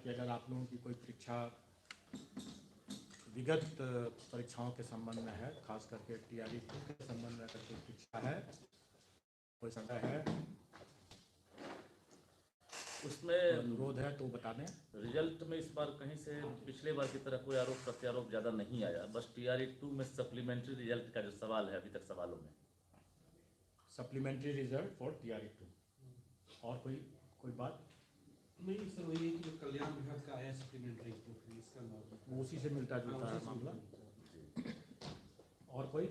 कि अगर आप लोगों की कोई परीक्षा विगत परीक्षाओं के संबंध में है, खास करके TRE 2 के संबंध में अगर कोई परीक्षा है, कोई संशय है, उसमें अनुरोध है तो बता दें। रिजल्ट में इस बार कहीं से पिछले बार की तरह कोई आरोप प्रत्यारोप ज़्यादा नहीं आया, बस TRE 2 में सप्लीमेंट्री रिजल्ट का जो सवाल है अभी तक सवालों में, सप्लीमेंट्री रिजल्ट फॉर TRE 2, और कोई बात नहीं सर, वही है कि कल्याण विभाग का आया सप्लीमेंट्री, तो फिर इसका वो उसी से मिलता जुलता है मामला। और कोई?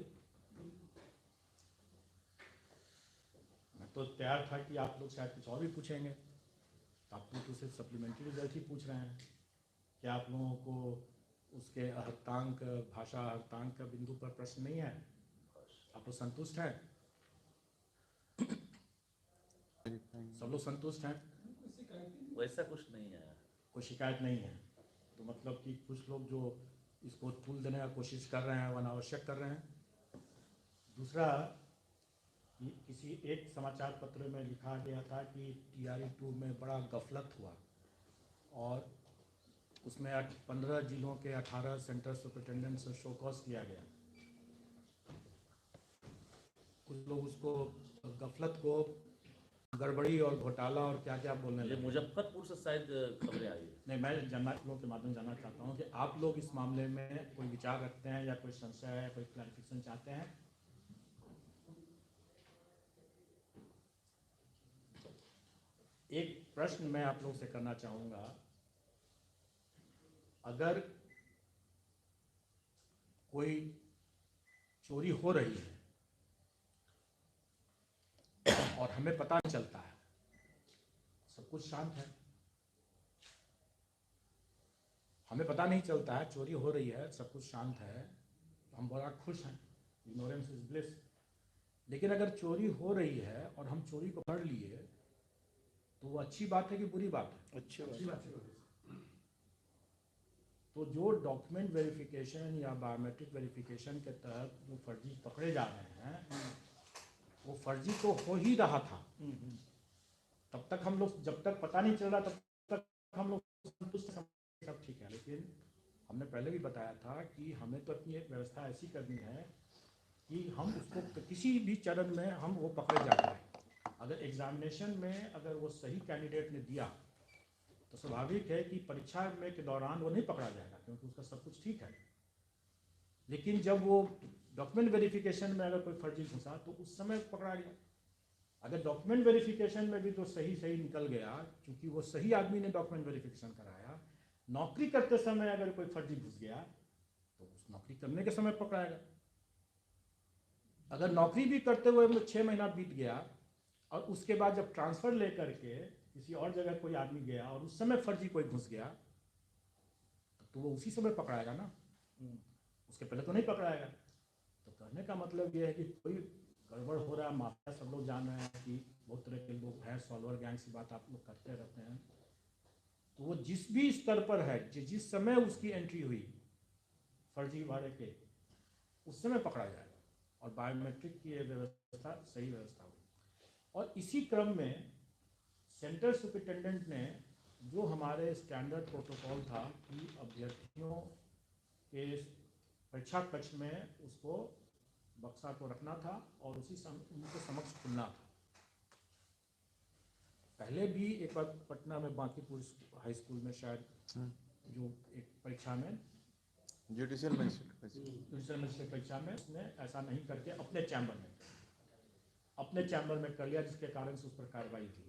मैं तो तैयार था कि आप लोग शायद कुछ और भी पूछेंगे, तो आप लोग तो सिर्फ सप्लीमेंट्री रिजल्ट ही पूछ रहे हैं। क्या आप लोगों को उसके अर्हतांक, भाषा अर्हतांक का बिंदु पर प्रश्न नहीं है? आप लोग संतुष्ट हैं? सब लोग संतुष्ट हैं? वैसा कुछ नहीं है, कोई शिकायत नहीं है? तो मतलब कि कुछ लोग जो इसको तूल देने का कोशिश कर रहे हैं वो अनावश्यक कर रहे हैं। दूसरा, किसी एक समाचार पत्र में लिखा गया था कि TRE 2 में बड़ा गफलत हुआ और उसमें 15 जिलों के 18 सेंटर सुपरिटेंडेंट से शो कॉज किया गया। कुछ लोग उसको गफलत को गड़बड़ी और घोटाला और क्या क्या बोलने लगे। मुजफ्फरपुर से शायद खबरें आई है। नहीं, मैं जानना लोगों के माध्यम जानना चाहता हूँ कि आप लोग इस मामले में कोई विचार रखते हैं या कोई संशय है, कोई क्लैरिफिकेशन चाहते हैं? एक प्रश्न मैं आप लोग से करना चाहूँगा, अगर कोई चोरी हो रही है और हमें पता नहीं चलता है, सब कुछ शांत है, हमें पता नहीं चलता है चोरी हो रही है, सब कुछ शांत है, तो हम बड़ा खुश हैं, इग्नोरेंस इज ब्लिस। लेकिन अगर चोरी हो रही है और हम चोरी को पकड़ लिए तो वो अच्छी बात है कि बुरी बात है? अच्छी बात है। तो जो डॉक्यूमेंट वेरिफिकेशन या बायोमेट्रिक वेरिफिकेशन के तहत जो फर्जी पकड़े जा रहे हैं वो फर्जी तो हो ही रहा था, तब तक हम लोग, जब तक पता नहीं चल रहा तब तक हम लोग संतुष्ट, सब ठीक है। लेकिन हमने पहले भी बताया था कि हमें तो अपनी एक व्यवस्था ऐसी करनी है कि हम उसको किसी भी चरण में हम वो पकड़े जा रहे हैं। अगर एग्जामिनेशन में अगर वो सही कैंडिडेट ने दिया तो स्वाभाविक है कि परीक्षा में के दौरान वो नहीं पकड़ा जाएगा क्योंकि उसका सब कुछ ठीक है। लेकिन जब वो डॉक्यूमेंट वेरिफिकेशन में अगर कोई फर्जी घुसा तो उस समय पकड़ा गया। अगर डॉक्यूमेंट वेरिफिकेशन में भी तो सही निकल गया, क्योंकि वो सही आदमी ने डॉक्यूमेंट वेरिफिकेशन कराया, नौकरी करते समय अगर कोई फर्जी घुस गया तो उस नौकरी करने के समय पकड़ाएगा। अगर नौकरी भी करते हुए 6 महीना बीत गया और उसके बाद जब ट्रांसफ़र लेकर के किसी और जगह कोई आदमी गया और उस समय फर्जी कोई घुस गया तो वो उसी समय पकड़ाएगा ना, उसके पहले तो नहीं पकड़ाएगा। तो कहने का मतलब ये है कि कोई गड़बड़ हो रहा है, माफिया सब लोग जान रहे हैं कि बहुत तरह के लोग हैं, सॉल्वर गैंग की बात आप लोग करते रहते हैं। तो वो जिस भी स्तर पर है, जिस समय उसकी एंट्री हुई फर्जी वाले के, उस समय पकड़ा जाएगा और बायोमेट्रिक की व्यवस्था सही व्यवस्था हुई। और इसी क्रम में सेंटर सुपरिटेंडेंट ने जो हमारे स्टैंडर्ड प्रोटोकॉल था कि अभ्यर्थियों के परीक्षा कक्ष में उसको बक्सा को रखना था और उसी उनके समक्ष खुलना था। पहले भी एक बार पटना में बांकीपुर हाई स्कूल में शायद जो एक परीक्षा में जुडिशियल मजिस्ट्रेट परीक्षा में उसने ऐसा नहीं करके अपने चैम्बर में कर लिया, जिसके कारण से उस पर कार्रवाई थी।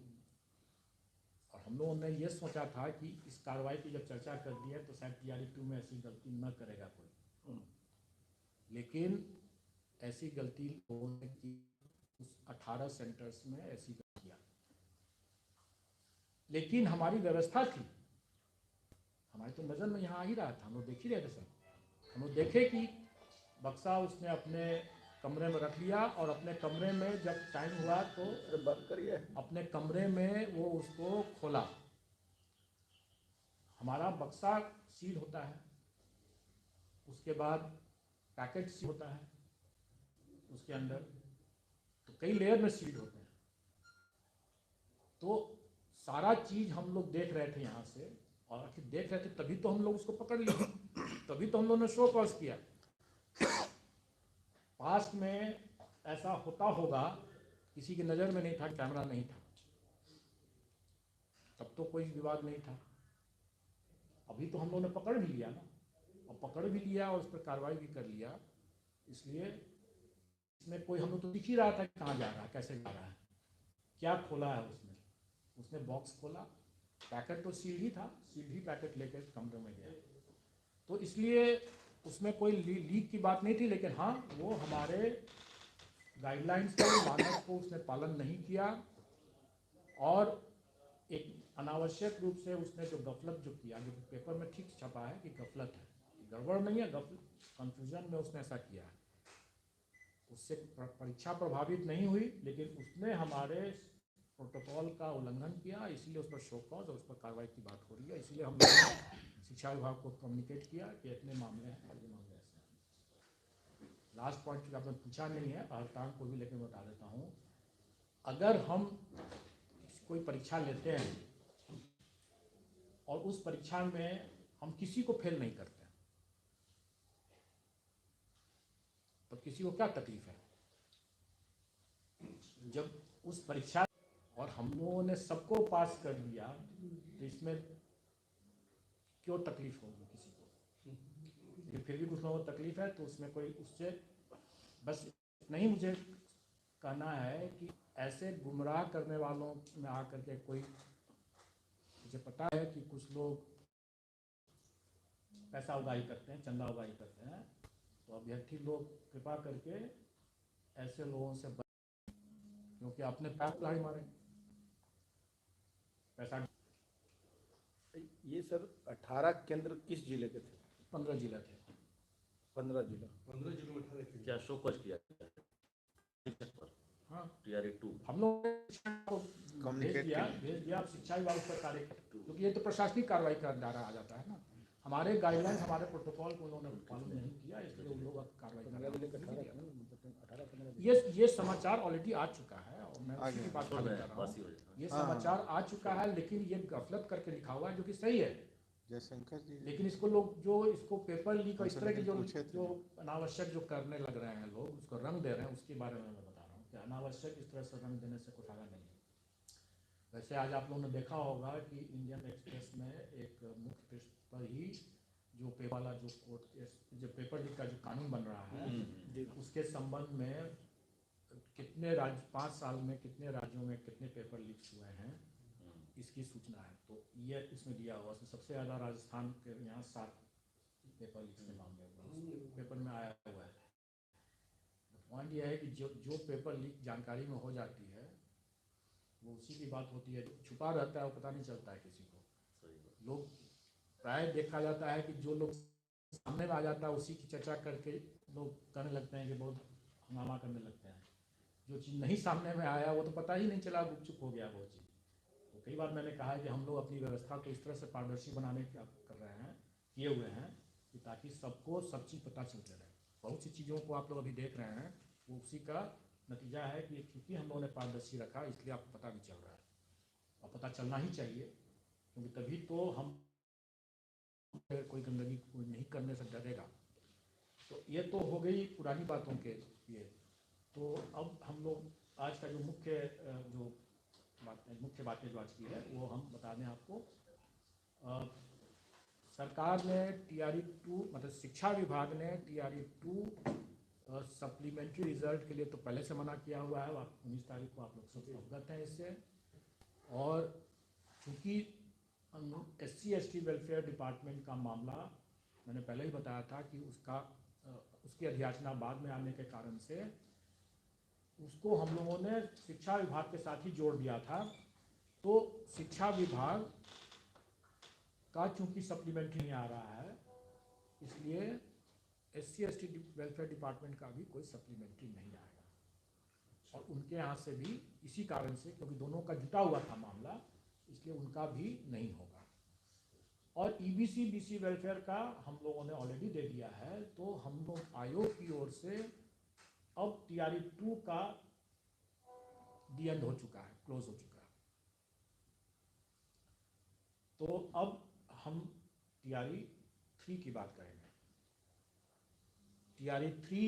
और हम लोगों ने ये सोचा था कि इस कार्रवाई की जब चर्चा कर दी है तो शायद TRE 2 में ऐसी गलती न करेगा कोई, लेकिन ऐसी गलती लोगों ने की, उस 18 सेंटर्स में ऐसी गलती किया। लेकिन हमारी व्यवस्था थी, हमारी तो नज़र में यहाँ आ ही रहा था, हम लोग देख ही रहे थे सब। हम लोग देखे कि बक्सा उसने अपने कमरे में रख लिया और अपने कमरे में जब टाइम हुआ तो बंद करिए, अपने कमरे में वो उसको खोला। हमारा बक्सा सील होता है, उसके बाद पैकेट सील होता है, उसके अंदर तो कई लेयर में सील होते हैं। तो सारा चीज़ हम लोग देख रहे थे यहाँ से और आखिर देख रहे थे तभी तो हम लोग उसको पकड़ लिए, तभी तो हम लोगों ने शो कॉज किया। पास्ट में ऐसा होता होगा, किसी की नज़र में नहीं था, कैमरा नहीं था, तब तो कोई विवाद नहीं था। अभी तो हम लोगों ने पकड़ भी लिया ना, और पकड़ भी लिया और उस पर कार्रवाई भी कर लिया। इसलिए इसमें कोई, हम लोग तो दिख ही रहा था कि कहाँ जा रहा है, कैसे जा रहा है, क्या खोला है उसने। उसने बॉक्स खोला, पैकेट तो सील ही था, सील ही पैकेट लेकर कमरे में गया। तो इसलिए उसमें कोई लीक की बात नहीं थी, लेकिन हाँ वो हमारे गाइडलाइंस को, मानक को उसने पालन नहीं किया, और एक अनावश्यक रूप से उसने जो गफलत जो किया, जो पेपर में ठीक छपा है कि गफलत है, गड़बड़ नहीं है, कंफ्यूजन में उसने ऐसा किया है। उससे परीक्षा प्रभावित नहीं हुई, लेकिन उसने हमारे प्रोटोकॉल का उल्लंघन किया, इसलिए उस पर शो कॉज और उस पर कार्रवाई की बात हो रही है। इसलिए हम लोगों ने शिक्षा विभाग को कम्युनिकेट किया कि इतने मामले हैं और ये मामले ऐसे हैं। लास्ट पॉइंट जो आपने पूछा नहीं है, हड़ताल को भी लेकर बता देता हूँ। अगर हम कोई परीक्षा लेते हैं और उस परीक्षा में हम किसी को फेल नहीं करते, तो किसी को क्या तकलीफ है? जब उस परीक्षा और हम लोगों ने सबको पास कर दिया, तो इसमें क्यों तकलीफ होगी किसी को? लेकिन फिर भी कुछ लोगों को तकलीफ है, तो उसमें कोई, उससे बस नहीं, मुझे कहना है कि ऐसे गुमराह करने वालों में आकर के कोई, मुझे पता है कि कुछ लोग पैसा उगाही करते हैं, चंदा उगाही करते हैं, तो अभ्यर्थी लोग कृपा करके ऐसे लोगों से क्योंकि आपने पैर कुल्हाड़ी मारे पैसा। ये सर 18 केंद्र किस जिले के थे? 15 जिला थे। 15 जिला। 15 जिलों में 18 केंद्र। क्या शो कॉज किया पर? हाँ, TRA 2 हम लोग भेज दिया शिक्षा विभाग पर कार्य, क्योंकि ये तो प्रशासनिक कार्रवाई का दायरा आ जाता है ना। हमारे गाइडलाइन, हमारे प्रोटोकॉल को उन्होंने पालन नहीं किया, इसलिए उन लोग कार्रवाई कर। ये समाचार ऑलरेडी आ चुका है और मैं उसी की बात कर रहा हूँ। ये समाचार आ चुका है, लेकिन ये गफलत करके लिखा हुआ है, जो कि सही है। जयशंकर जी, लेकिन इसको लोग जो इसको पेपर लीक और इस तरह की जो अनावश्यक जो करने लग रहे हैं, लोग उसको रंग दे रहे हैं, उसके बारे में मैं बता रहा हूँ कि अनावश्यक इस तरह से रंग देने से कुछ फायदा नहीं है। वैसे आज आप लोगों ने देखा होगा कि इंडियन एक्सप्रेस में एक मुख्य पृष्ठ पर ही जो पेपर वाला जो कोर्ट जो पेपर लीक का जो कानून बन रहा है, उसके संबंध में कितने राज्य 5 साल में कितने राज्यों में कितने पेपर लीक्स हुए हैं, इसकी सूचना है। तो ये इसमें दिया हुआ है। सबसे ज़्यादा राजस्थान के यहाँ 7 पेपर लीक्स के मामले हुए पेपर में आया हुआ है। पॉइंट यह है कि जो पेपर लीक जानकारी में हो जाती है, वो उसी की बात होती है। जो छुपा रहता है वो पता नहीं चलता है किसी को। लोग प्राय देखा जाता है कि जो लोग सामने में आ जाता है, उसी की चर्चा करके लोग कहने लगते हैं कि बहुत हंगामा करने लगते हैं। जो चीज़ नहीं सामने में आया वो तो पता ही नहीं चला, गुपचुप हो गया वो चीज़। तो कई बार मैंने कहा है कि हम लोग अपनी व्यवस्था को इस तरह से पारदर्शी बनाने का कर रहे हैं, किए हुए हैं, कि ताकि सबको सब चीज़ पता चलते रहे। बहुत सी चीज़ों को आप लोग अभी देख रहे हैं, वो उसी का नतीजा है कि क्योंकि हम लोगों ने पारदर्शी रखा, इसलिए आपको पता भी चल रहा है, और पता चलना ही चाहिए, क्योंकि तभी तो हम कोई गंदगी कोई नहीं करने से डरेगा। तो ये तो हो गई पुरानी बातों के लिए। तो अब हम लोग आज का जो मुख्य बातें जो आज की है वो हम बता दें आपको। सरकार ने TRE 2 मतलब शिक्षा विभाग ने TRE 2 सप्लीमेंट्री रिजल्ट के लिए तो पहले से मना किया हुआ है। 19 तारीख को आप लोग सब अवगत हैं इससे। और चूँकि SC/ST वेलफेयर डिपार्टमेंट का मामला मैंने पहले ही बताया था कि उसकी अध्याचना बाद में आने के कारण से उसको हम लोगों ने शिक्षा विभाग के साथ ही जोड़ दिया था। तो शिक्षा विभाग का चूँकि सप्लीमेंट्री नहीं आ रहा है, इसलिए SC/ST वेलफेयर डिपार्टमेंट का भी कोई सप्लीमेंट्री नहीं आएगा। और उनके यहाँ से भी इसी कारण से, क्योंकि दोनों का जुटा हुआ था मामला, इसलिए उनका भी नहीं होगा। और EBC BC वेलफेयर का हम लोगों ने ऑलरेडी दे दिया है। तो हम लोग आयोग की ओर से अब TRE 2 का दी हो चुका है, क्लोज हो चुका है। तो अब TRE 3 की बात करेंगे। TRE 3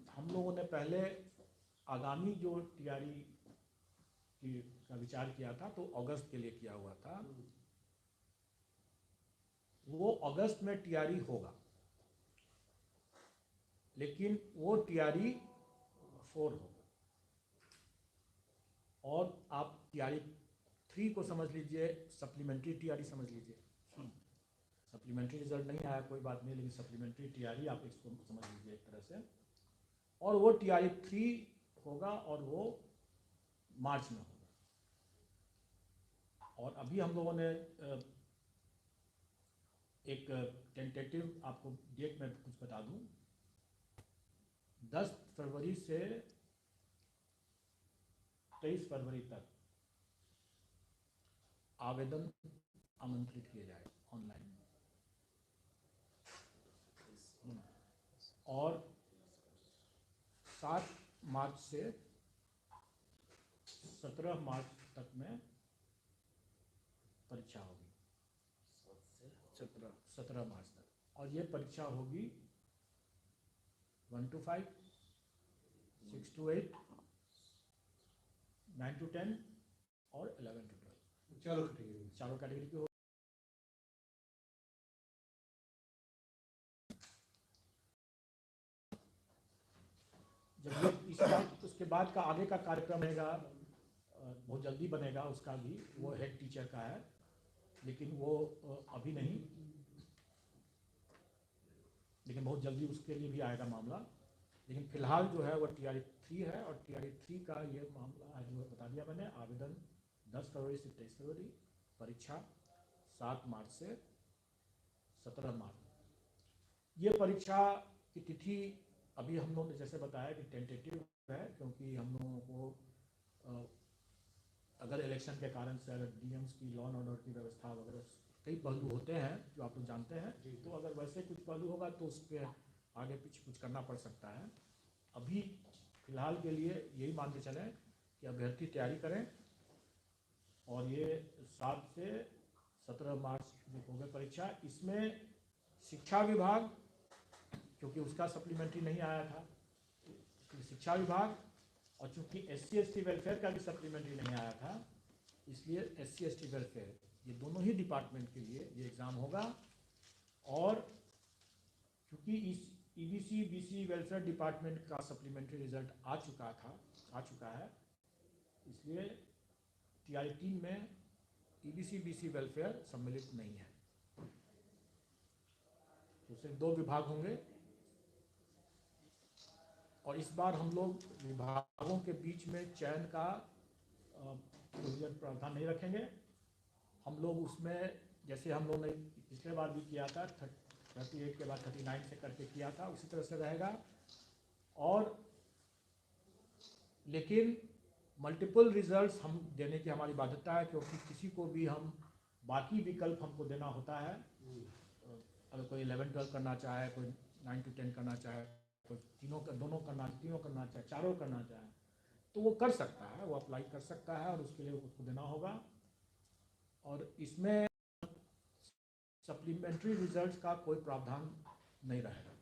हम लोगों ने पहले आगामी जो TRE का विचार किया था तो अगस्त के लिए किया हुआ था, वो अगस्त में TRE होगा, लेकिन वो TRE 4 होगा। और आप TRE 3 को समझ लीजिए सप्लीमेंट्री TRE समझ लीजिए। सप्लीमेंट्री रिजल्ट नहीं आया कोई बात नहीं, लेकिन सप्लीमेंट्री TRE आप इसको समझ लीजिए एक तरह से। और वो TRE 3 होगा और वो मार्च में होगा। और अभी हम लोगों ने एक टेंटेटिव आपको डेट में कुछ बता दूं, 10 फरवरी से 23 फरवरी तक आवेदन आमंत्रित किए जाए ऑनलाइन। और 7 मार्च से 17 मार्च तक में परीक्षा होगी। 17 मार्च तक। और ये परीक्षा होगी 1 to 5, 6 to 8, 9 to 10 और 11 to 12, चारों कैटेगरी की होगी। जब ये उसके बाद का आगे का कार्यक्रम रहेगा, बहुत जल्दी बनेगा उसका भी, वो हेड टीचर का है, लेकिन वो अभी नहीं, लेकिन बहुत जल्दी उसके लिए भी आएगा मामला। लेकिन फिलहाल जो है वो TRE 3 है, और TRE 3 का ये मामला आज बता दिया मैंने। आवेदन 10 फरवरी से 23 फरवरी, परीक्षा 7 मार्च से 17 मार्च। ये परीक्षा की तिथि अभी हम लोग ने जैसे बताया कि टेंटेटिव है, क्योंकि हम लोगों को अगर इलेक्शन के कारण से अगर DMs की लॉ एंड ऑर्डर की व्यवस्था वगैरह कई पहलू होते हैं जो आप लोग जानते हैं, तो अगर वैसे कुछ पहलू होगा तो उसके आगे पीछे कुछ करना पड़ सकता है। अभी फिलहाल के लिए यही मान के चलें कि अभ्यर्थी तैयारी करें, और ये 7 से 17 मार्च में होगी परीक्षा। इसमें शिक्षा विभाग, क्योंकि उसका सप्लीमेंट्री नहीं आया था, शिक्षा विभाग, और चूंकि SC/ST वेलफेयर का भी सप्लीमेंट्री नहीं आया था, इसलिए SC/ST वेलफेयर, ये दोनों ही डिपार्टमेंट के लिए ये एग्ज़ाम होगा। और क्योंकि इस EBC/BC वेलफेयर डिपार्टमेंट का सप्लीमेंट्री रिजल्ट आ चुका है, इसलिए TRE 3 में EBC/BC वेलफेयर सम्मिलित नहीं है। तो सिर्फ 2 विभाग होंगे, और इस बार हम लोग विभागों के बीच में चयन का प्रावधान नहीं रखेंगे। हम लोग उसमें, जैसे हम लोग ने पिछले बार भी किया था, 38 के बाद 39 से करके किया था, उसी तरह से रहेगा। और लेकिन मल्टीपल रिजल्ट्स हम देने की हमारी बाध्यता है, क्योंकि किसी को भी हम बाकी विकल्प हमको देना होता है। अगर कोई 11-12 करना चाहे, कोई 9 to 10 करना चाहे, कोई तीनों करना चाहे, चारों करना चाहे, तो वो कर सकता है, वो अप्लाई कर सकता है, और उसके लिए उसको देना होगा। और इसमें सप्लीमेंट्री रिजल्ट्स का कोई प्रावधान नहीं रहेगा,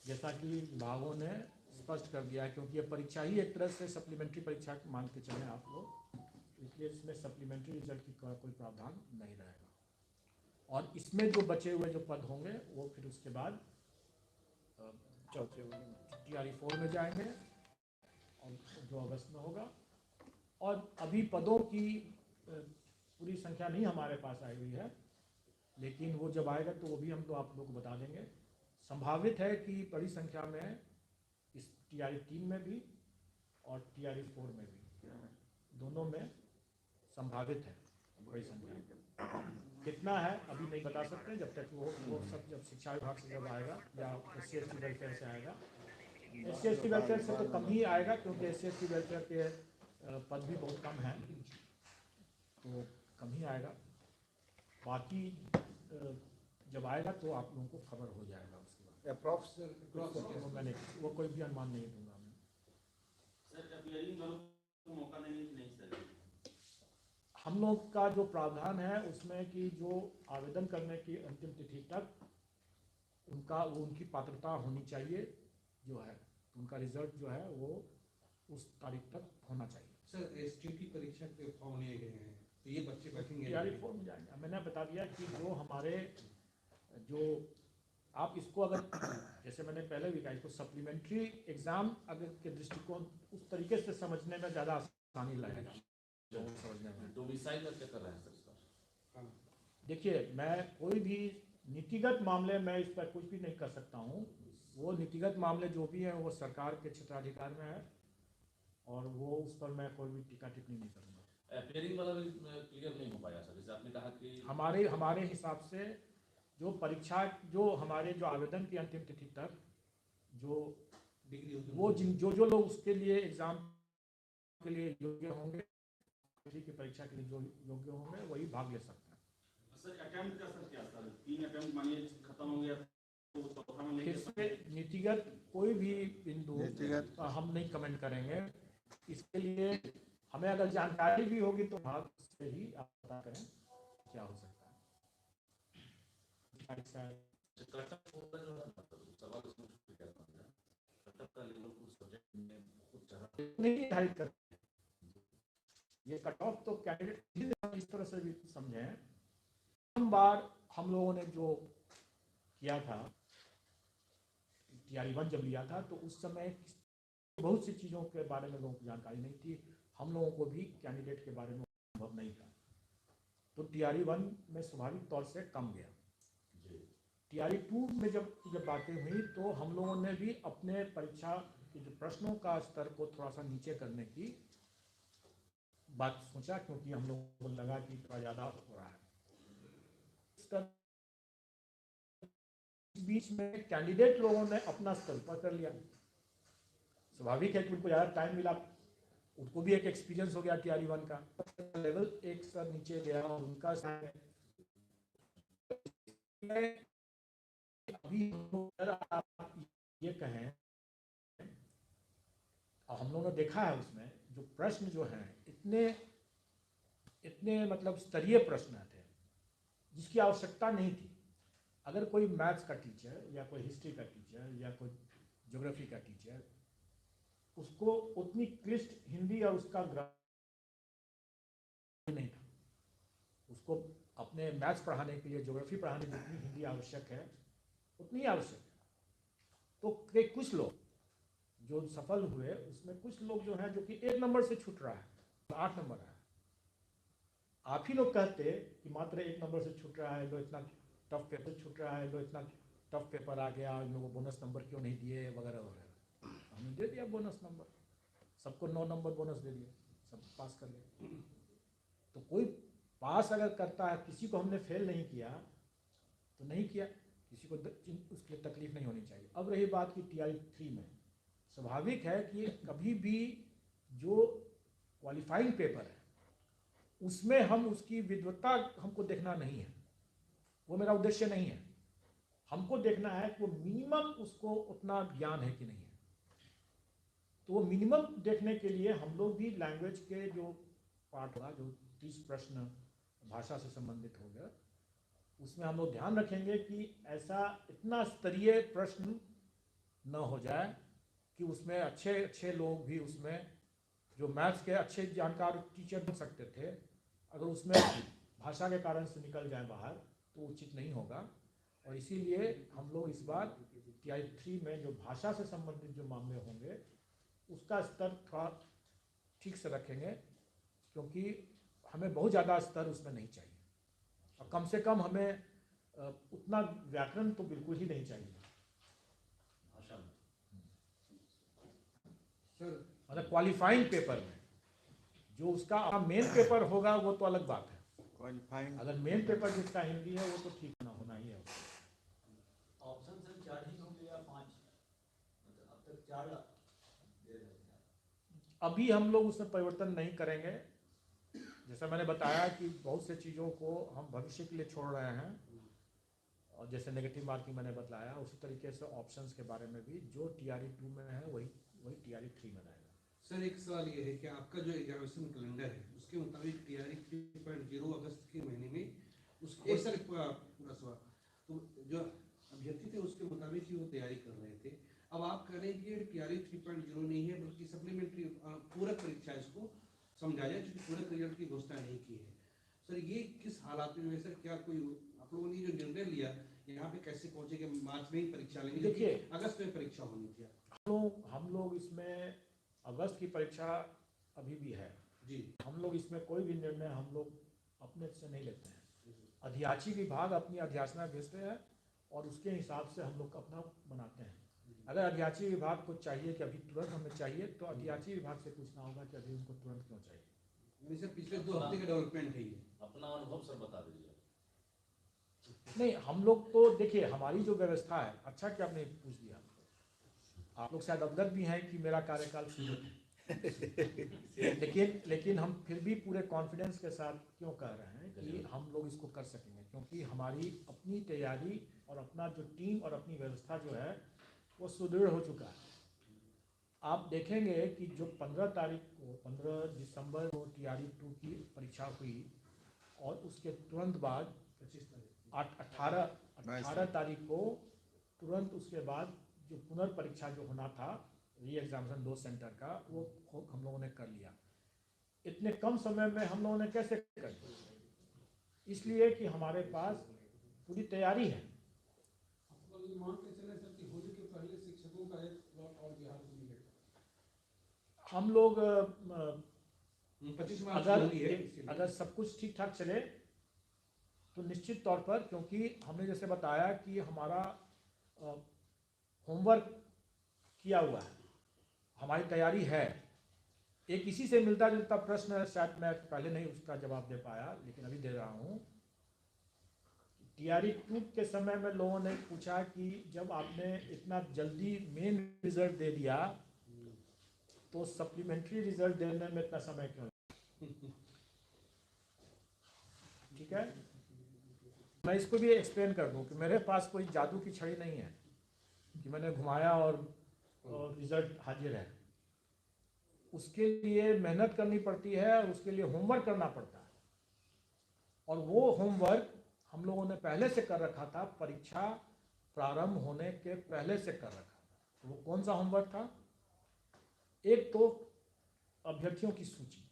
जैसा कि विभागों ने स्पष्ट कर दिया है, क्योंकि ये परीक्षा ही एक तरह से सप्लीमेंट्री परीक्षा मान के चलें आप लोग, इसलिए इसमें सप्लीमेंट्री रिजल्ट की कोई प्रावधान नहीं रहेगा। और इसमें जो बचे हुए जो पद होंगे वो फिर उसके बाद चौथे TRE 4 में जाएंगे, और जो अगस्त में होगा। और अभी पदों की पूरी संख्या नहीं हमारे पास आई हुई है, लेकिन वो जब आएगा तो वो भी हम तो आप लोग को बता देंगे। संभावित है कि बड़ी संख्या में इस TRE 3 में भी और TRE 4 में भी, दोनों में संभावित है बड़ी संख्या। कितना है अभी नहीं बता सकते, जब तक वो सब जब शिक्षा विभाग से जब आएगा, या SC/ST वेलफेयर से आएगा। SC/ST वेलफेयर से तो कम ही आएगा, क्योंकि SC/ST वेलफेयर के पद भी बहुत कम हैं, तो कम ही आएगा। बाकी जब आएगा तो आप लोगों को खबर हो जाएगा उसके बाद। अप्रॉक्स मैंने वो कोई भी अनुमान नहीं दूंगा मैं। सर, अपियरिंग वालों को मौका नहीं सर? हम लोग का जो प्रावधान है उसमें कि जो आवेदन करने की अंतिम तिथि तक उनकी पात्रता होनी चाहिए जो है, उनका रिजल्ट जो है वो उस तारीख तक होना चाहिए। सर एसटीटी परीक्षा के फॉर्म लिए गए हैं तो ये बच्चे बैठेंगे तैयारी फॉर्म में जाएंगे। मैंने बता दिया कि जो हमारे जो आप इसको अगर जैसे मैंने पहले भी कहा, इसको सप्लीमेंट्री एग्जाम अगर के दृष्टिकोण उस तरीके से समझने में ज़्यादा आसानी लगेगा समझने में। डोमिसाइल क्या कर रहे हैं सर इस बार? देखिए, मैं कोई भी नीतिगत मामले में इस पर कुछ भी नहीं कर सकता हूँ। वो नीतिगत मामले जो भी हैं वो सरकार के क्षेत्राधिकार में है और वो उस पर मैं कोई भी टीका टिप्पणी नहीं करूँगा। अपेयरिंग वाला भी क्लियर नहीं हो पाया सर, जैसे आपने कहा कि हमारे हिसाब से जो परीक्षा जो हमारे जो आवेदन की अंतिम तिथि तक जो डिग्री वो जो लोग उसके लिए एग्ज़ाम के लिए योग्य होंगे, की परीक्षा के लिए जो योग्य होंगे वही भाग ले सकते हैं। सर अटेम्प्ट का सर क्या सर 3 अटेम्प्ट मानिए खत्म हो गया तो चौथा में फिर से नीतिगत कोई भी बिंदु हम नहीं कमेंट करेंगे। इसके लिए हमें अगर जानकारी भी होगी तो भाग से ही आप पता करें क्या हो सकता है। कटअप होगा जो है ना, सवाल उसमें छूट गया था। कटअप का लेवल कुछ सब्जेक्ट में कुछ जगह नहीं निर्धारित कर, ये कट ऑफ तो कैंडिडेट इस तरह से भी समझें। हम बार हम लोगों ने जो किया था TRE 1 जब लिया था तो उस समय बहुत सी चीज़ों के बारे में लोगों को जानकारी नहीं थी, हम लोगों को भी कैंडिडेट के बारे में अनुभव नहीं था, तो TRE 1 में स्वाभाविक तौर से कम गया। TRE 2 में जब बातें हुई तो हम लोगों ने भी अपने परीक्षा के जो प्रश्नों का स्तर को थोड़ा सा नीचे करने की बात सोचा, क्योंकि हम लोगों को लगा कि थोड़ा ज़्यादा हो रहा है। इस बीच में कैंडिडेट लोगों ने अपना स्तर ऊपर कर लिया। स्वाभाविक है कि उनको ज़्यादा टाइम मिला, उनको भी एक एक्सपीरियंस हो गया TRE 1 का, लेवल एक स्तर नीचे गया और उनका अभी आप ये कहें, और हम लोगों ने देखा है उसमें जो प्रश्न जो हैं इतने मतलब स्तरीय प्रश्न थे जिसकी आवश्यकता नहीं थी। अगर कोई मैथ्स का टीचर या कोई हिस्ट्री का टीचर या कोई ज्योग्राफी का टीचर उसको उतनी क्लिष्ट हिंदी और उसका ग्रामर नहीं था, उसको अपने मैथ्स पढ़ाने के लिए ज्योग्राफी पढ़ाने जितनी हिंदी आवश्यक है उतनी आवश्यक है। तो कुछ लोग जो सफल हुए उसमें कुछ लोग जो हैं जो कि 1 नंबर से छूट रहा है, 8 नंबर है। आप ही लोग कहते कि मात्र 1 नंबर से छूट रहा है, लो इतना टफ पेपर छूट रहा है, लो इतना टफ पेपर आ गया, इन लोगों को बोनस नंबर क्यों नहीं दिए वगैरह वगैरह। हमने दे दिया बोनस नंबर, सबको 9 नंबर बोनस दे दिए, सब पास कर लिए। तो कोई पास अगर करता है, किसी को हमने फेल नहीं किया तो नहीं किया, किसी को उसके लिए तकलीफ नहीं होनी चाहिए। अब रही बात की TRE 3 में, स्वाभाविक है कि कभी भी जो क्वालिफाइंग पेपर है उसमें हम उसकी विद्वत्ता हमको देखना नहीं है, वो मेरा उद्देश्य नहीं है। हमको देखना है कि वो मिनिमम उसको उतना ज्ञान है कि नहीं है। तो वो मिनिमम देखने के लिए हम लोग भी लैंग्वेज के जो पार्ट होगा, जो 30 प्रश्न भाषा से संबंधित होगा, उसमें हम लोग ध्यान रखेंगे कि ऐसा इतना स्तरीय प्रश्न न हो जाए कि उसमें अच्छे लोग भी उसमें जो मैथ्स के अच्छे जानकार टीचर बन सकते थे, अगर उसमें भाषा के कारण से निकल जाए बाहर तो उचित नहीं होगा। और इसीलिए हम लोग इस बार TRE 3 में जो भाषा से संबंधित जो मामले होंगे उसका स्तर थोड़ा ठीक से रखेंगे, क्योंकि हमें बहुत ज़्यादा स्तर उसमें नहीं चाहिए और कम से कम हमें उतना व्याकरण तो बिल्कुल ही नहीं चाहिए भाषा में। सर मतलब क्वालिफाइंग पेपर में जो उसका मेन पेपर होगा वो तो अलग बात है। क्वालिफाइंग अगर मेन पेपर जिसका हिंदी है वो तो ठीक होना ही है। ऑप्शन सर 4 ही होंगे या 5? मतलब अब तक 4 दे रहे हैं। अभी हम लोग उसमें परिवर्तन नहीं करेंगे। जैसा मैंने बताया कि बहुत से चीज़ों को हम भविष्य के लिए छोड़ रहे हैं, और जैसे नेगेटिव मार्किंग मैंने बताया, उसी तरीके से ऑप्शंस के बारे में भी जो TRE 2 में है वही TRE 3 में रहेगा। सर एक सवाल ये है कि आपका जो एग्जामिनेशन कैलेंडर है उसके मुताबिक टीआरई 3.0 अगस्त के महीने में उस एक सर पूरा सवाल तो जो अभ्यर्थी थे उसके मुताबिक ही वो तैयारी कर रहे थे। अब आप कह रहे हैं कि टीआरई 3.0 नहीं है बल्कि सप्लीमेंट्री पूरक परीक्षा इसको समझा जाए, क्योंकि पूरक रिजल्ट की घोषणा नहीं की है। सर ये किस हालात में सर, क्या कोई आप लोगों ने जो निर्णय लिया यहाँ पे कैसे पहुंचे कि मार्च में ही परीक्षा लेंगे? देखिए, अगस्त में परीक्षा होनी थी। हम लोग इसमें अगस्त की परीक्षा अभी भी है जी, हम लोग इसमें कोई भी निर्णय हम लोग अपने से नहीं लेते हैं। अध्याची विभाग अपनी अध्याचना भेजते हैं और उसके हिसाब से हम लोग अपना बनाते हैं। अगर अध्याची विभाग को चाहिए कि अभी तुरंत हमें चाहिए तो अध्याची विभाग से पूछना होगा कि अभी उनको तुरंत क्यों चाहिए। यानी सर पिछले 2 हफ्ते का डेवलपमेंट है ये। अपना अनुभव सर बता दीजिए। नहीं, हम लोग तो देखिए हमारी जो व्यवस्था है, अच्छा कि आपने पूछ दिया। आप लोग शायद अवगत भी हैं कि मेरा कार्यकाल सीमित है लेकिन हम फिर भी पूरे कॉन्फिडेंस के साथ क्यों कह रहे हैं कि हम लोग इसको कर सकेंगे, क्योंकि हमारी अपनी तैयारी और अपना जो टीम और अपनी व्यवस्था जो है वो सुदृढ़ हो चुका है। आप देखेंगे कि जो 15 दिसंबर को टीआरई 2 की परीक्षा हुई और उसके तुरंत बाद 18 तारीख को तुरंत उसके बाद जो पुनर्परीक्षा जो होना था री एग्जामिनेशन 2 सेंटर का, वो हम लोगों ने कर लिया। इतने कम समय में हम लोगों ने कैसे कर लिया? इसलिए कि हमारे पास पूरी तैयारी है। मान के चले सर कि होली के पहले शिक्षकों का एक स्लॉट और बिहार को मिलेगा। हम लोग 25 मार्च को होली है। अगर सब कुछ ठीक ठाक चले तो निश्चित तौर पर, क्योंकि हमने जैसे बताया कि हमारा होमवर्क किया हुआ है, हमारी तैयारी है। एक इसी से मिलता जुलता प्रश्न, शायद मैं पहले नहीं उसका जवाब दे पाया लेकिन अभी दे रहा हूँ। टीआरई 2 के समय में लोगों ने पूछा कि जब आपने इतना जल्दी मेन रिजल्ट दे दिया तो सप्लीमेंट्री रिजल्ट देने में इतना समय क्यों? ठीक है, मैं इसको भी एक्सप्लेन कर दूं कि मेरे पास कोई जादू की छड़ी नहीं है कि मैंने घुमाया और रिजल्ट हाजिर है। उसके लिए मेहनत करनी पड़ती है और उसके लिए होमवर्क करना पड़ता है, और वो होमवर्क हम लोगों ने पहले से कर रखा था, परीक्षा प्रारंभ होने के पहले से कर रखा था। वो कौन सा होमवर्क था? एक तो अभ्यर्थियों की सूची,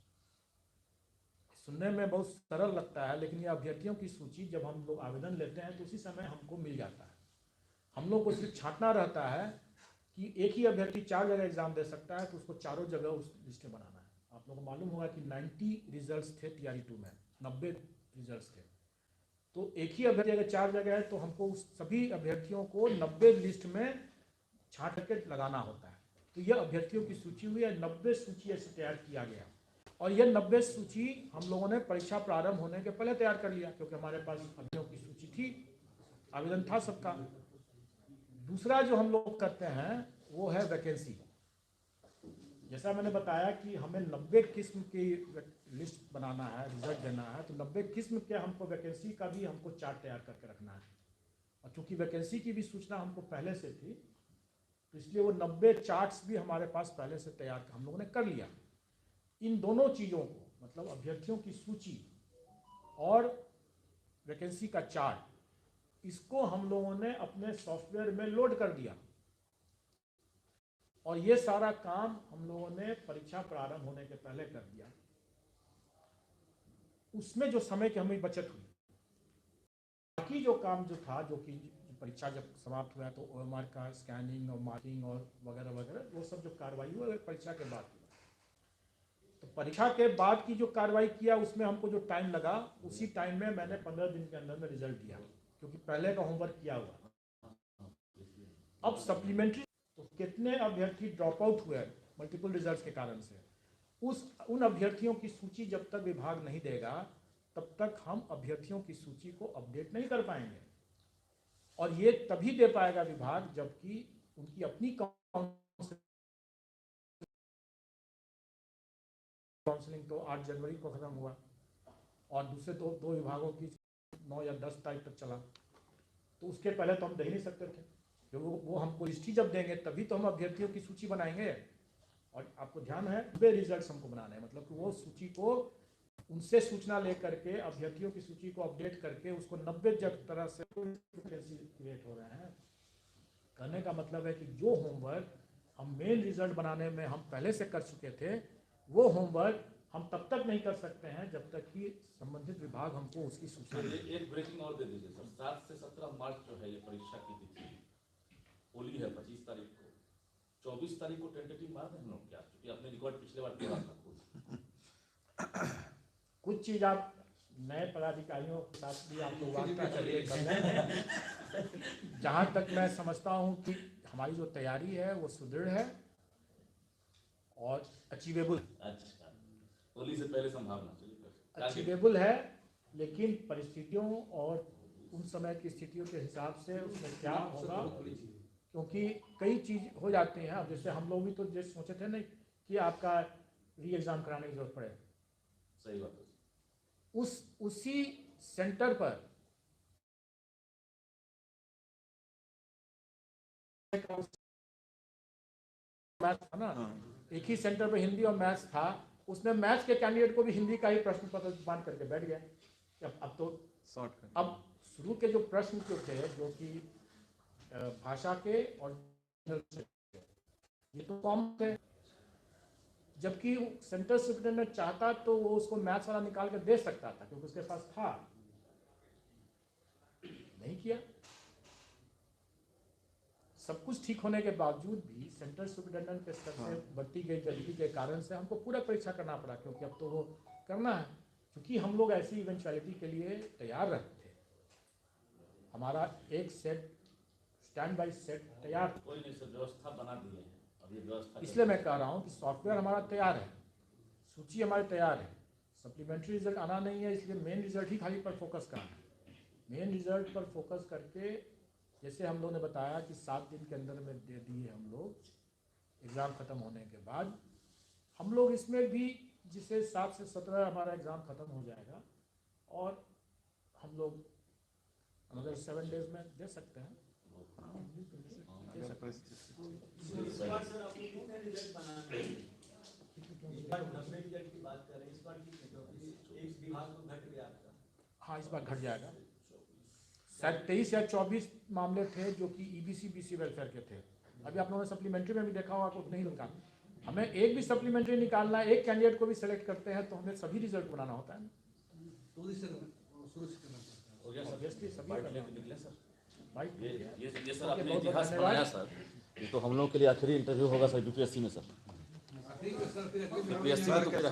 सुनने में बहुत सरल लगता है लेकिन ये अभ्यर्थियों की सूची जब हम लोग आवेदन लेते हैं तो उसी समय हमको मिल जाता है। हम लोग को सिर्फ छांटना रहता है कि एक ही अभ्यर्थी 4 जगह एग्जाम दे सकता है, तो उसको चारों जगह उस लिस्ट में बनाना है। आप लोगों को मालूम होगा कि 90 रिजल्ट्स थे टीआरई 2 में, 90 रिजल्ट्स थे। तो एक ही अभ्यर्थी अगर 4 जगह है तो हमको उस सभी अभ्यर्थियों को 90 लिस्ट में छांट के लगाना होता है। तो यह अभ्यर्थियों की सूची हुई है, 90 सूची ऐसे तैयार किया गया, और यह 90 सूची हम लोगों ने परीक्षा प्रारंभ होने के पहले तैयार कर लिया, क्योंकि हमारे पास अभ्यर्थियों की सूची थी, आवेदन था सबका। दूसरा जो हम लोग करते हैं वो है वैकेंसी। जैसा मैंने बताया कि हमें 90 किस्म की लिस्ट बनाना है, रिजल्ट देना है, तो 90 किस्म के हमको वैकेंसी का भी हमको चार्ट तैयार करके रखना है। और चूंकि वैकेंसी की भी सूचना हमको पहले से थी तो इसलिए वो 90 चार्ट्स भी हमारे पास पहले से तैयार हम लोगों ने कर लिया। इन दोनों चीज़ों को, मतलब अभ्यर्थियों की सूची और वैकेंसी का चार्ट, इसको हम लोगों ने अपने सॉफ्टवेयर में लोड कर दिया, और ये सारा काम हम लोगों ने परीक्षा प्रारंभ होने के पहले कर दिया। उसमें जो समय की हमें बचत हुई, बाकी जो काम जो था, जो कि परीक्षा जब समाप्त हुआ तो ओएमआर का स्कैनिंग और मार्किंग और वगैरह वगैरह, वो सब जो कार्रवाई हुआ परीक्षा के बाद। तो परीक्षा के बाद की जो कार्रवाई किया उसमें हमको जो टाइम लगा, उसी टाइम में मैंने 15 दिन के अंदर में रिजल्ट दिया, क्योंकि पहले का होमवर्क किया हुआ। अब सप्लीमेंट्री, तो कितने अभ्यर्थी ड्रॉप आउट हुए मल्टीपल रिजल्ट्स के कारण से, उन अभ्यर्थियों की सूची जब तक विभाग नहीं देगा तब तक हम अभ्यर्थियों की सूची को अपडेट नहीं कर पाएंगे। और ये तभी दे पाएगा विभाग जबकि उनकी अपनी काउंसलिंग तो 8 जनवरी को खत्म हुआ, और दूसरे दो विभागों की 9 या 10 तारीख तक चला, तो उसके पहले तो हम दे ही नहीं सकते थे। वो हमको लिस्ट ही जब देंगे तभी तो हम अभ्यर्थियों की सूची बनाएंगे। और आपको ध्यान है वे रिजल्ट हमको बनाने हैं, मतलब कि वो सूची को उनसे सूचना लेकर के अभ्यर्थियों की सूची को अपडेट करके उसको 90 तरह से क्रिएट हो रहे हैं। कहने का मतलब है कि जो होमवर्क हम मेन रिजल्ट बनाने में हम पहले से कर चुके थे, वो होमवर्क हम तब तक नहीं कर सकते हैं जब तक कि संबंधित विभाग हमको उसकी सूचना सर, दे। एक ब्रेकिंग और दे दीजिए सर। 7 से 17 मार्च जो है ये परीक्षा की तिथि, होली है 25 तारीख को, 24 तारीख को टेंटेटिव मार दें हम लोग क्या? क्योंकि अपने रिकॉर्ड पिछले बार तोड़ा था खुद। कुछ चीज़ आप नए पदाधिकारियों के साथ भी आप लोग वार्ता करिए कर लें। जहाँ तक मैं समझता हूँ कि हमारी जो तैयारी है वो सुदृढ़ है और अचीवेबल। अच्छा, होली से पहले संभावना, चलिए अचीवेबल है, लेकिन परिस्थितियों और उन समय की स्थितियों के हिसाब से उसमें क्या होगा, क्योंकि कई चीज़ हो जाती हैं। अब जैसे हम लोग भी तो जैसे सोचे थे नहीं कि आपका री एग्ज़ाम कराने की जरूरत पड़े, सही बात है। उसी सेंटर पर मैथ्स था ना, एक ही सेंटर पर हिंदी और मैथ्स था, उसमें मैथ्स के कैंडिडेट को भी हिंदी का ही प्रश्न पत्र बांध करके बैठ गया। अब तो अब शुरू के जो प्रश्न जो थे, जो कि भाषा के और ये तो कॉमन थे, जबकि सेंटर सुपरिटेंडेंट चाहता तो वो उसको मैथ्स वाला निकाल कर दे सकता था, क्योंकि उसके पास था, नहीं किया। सब कुछ ठीक होने के बावजूद भी सेंटर सुपरिटेंडेंट के स्तर से बढ़ती गई गरीबी के कारण से हमको पूरा परीक्षा करना पड़ा, क्योंकि अब तो वो करना है, क्योंकि हम लोग ऐसी इवेंचुअलिटी के लिए तैयार रहते थे। हमारा एक सेट स्टैंड बाई सेट तैयार, कोई नहीं सर, व्यवस्था बना दी है अब, ये व्यवस्था इसलिए मैं कह रहा हूँ कि सॉफ्टवेयर हमारा तैयार है, सूची हमारी तैयार है, सप्लीमेंट्री रिजल्ट आना नहीं है, इसलिए मेन रिजल्ट ही खाली पर फोकस करना है। मेन रिजल्ट पर फोकस करके, जैसे हम लोग ने बताया कि 7 दिन के अंदर में दे दिए हम लोग एग्ज़ाम ख़त्म होने के बाद, हम लोग इसमें भी जिसे 7 से 17 हमारा एग्ज़ाम ख़त्म हो जाएगा और हम लोग अगर 7 डेज में दे सकते हैं, दे सकते हैं। इस बार सर आपको कितने रिजल्ट बनाना है? इस बार 90 रिजल्ट की बात कर रहे हैं, इस बार कितने? क्योंकि एक विभाग को घट गया आपका। हाँ, इस बार घट जाएगा। शायद 23 या 24 मामले थे जो कि EBC BC वेलफेयर के थे। अभी आप लोगों ने सप्लीमेंट्री में भी देखा होगा, कुछ नहीं निकाल, हमें एक भी सप्लीमेंट्री निकालना है, एक कैंडिडेट को भी सिलेक्ट करते हैं तो हमें सभी रिजल्ट बनाना होता है। तो इसे शुरू से करना पड़ता है। हो गया सर, ऑब्वियसली सभी बाइट करना लेके निकले सर। भाई ये सर ओके, आपने बहुत-बहुत इतिहास धन्यवाद। बनाया सर। ये तो हम लोग के लिए आखिरी इंटरव्यू होगा सर यूपीएससी में सर। आखिरी में सर फिर अगले यूपीएससी में तो फिर